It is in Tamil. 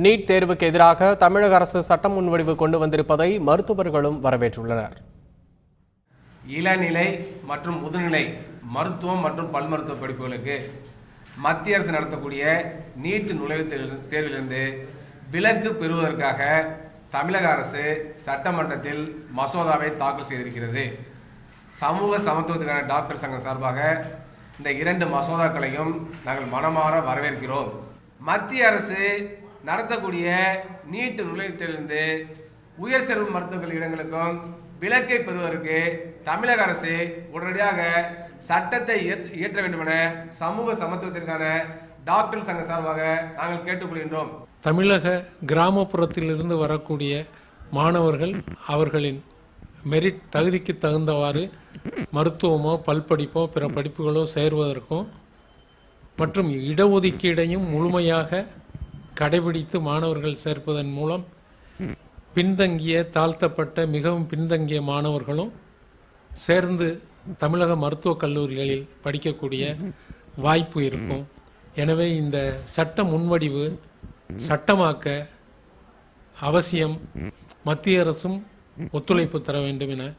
நீட் தேர்வுக்கு எதிராக தமிழக அரசு சட்ட முன்வடிவு கொண்டு வந்திருப்பதை மருத்துவர்களும் வரவேற்றுள்ளனர். இளநிலை மற்றும் முதுநிலை மருத்துவம் மற்றும் பல் மருத்துவ படிப்புகளுக்கு மத்திய அரசு நடத்தக்கூடிய நீட் நுழைவுத் தேர்விலிருந்து விலக்கு பெறுவதற்காக தமிழக அரசு சட்டமன்றத்தில் மசோதாவை தாக்கல் செய்திருக்கிறது. சமூக சமத்துவத்துக்கான டாக்டர் சங்கம் சார்பாக இந்த 2 மசோதாக்களையும் நாங்கள் மனமாற வரவேற்கிறோம். மத்திய அரசு நடத்தக்கூடிய நீட் நுழைவுத் தேர்விலிருந்து உயர் சிறப்பு மருத்துவ கல்வி இடங்களுக்கும் விலக்கை பெறுவதற்கு தமிழக அரசு உடனடியாக சட்டத்தை இயற்ற வேண்டும் என சமூக சமத்துவத்திற்கான டாக்டர் சங்க சார்பாக நாங்கள் கேட்டுக்கொள்கின்றோம். தமிழக கிராமப்புறத்திலிருந்து வரக்கூடிய மாணவர்கள் அவர்களின் மெரிட் தகுதிக்கு தகுந்தவாறு மருத்துவமோ பல்படிப்போ பிற படிப்புகளோ சேர்வதற்கும் மற்றும் இடஒதுக்கீடையும் முழுமையாக கடைபிடித்து மாணவர்கள் சேர்ப்பதன் மூலம் பின்தங்கிய தாழ்த்தப்பட்ட மிகவும் பின்தங்கிய மாணவர்களும் சேர்ந்து தமிழக மருத்துவக் கல்லூரிகளில் படிக்கக்கூடிய வாய்ப்பு இருக்கும். எனவே இந்த சட்ட முன்வடிவு சட்டமாக்க அவசியம் மத்திய அரசும் ஒத்துழைப்பு தர வேண்டும் என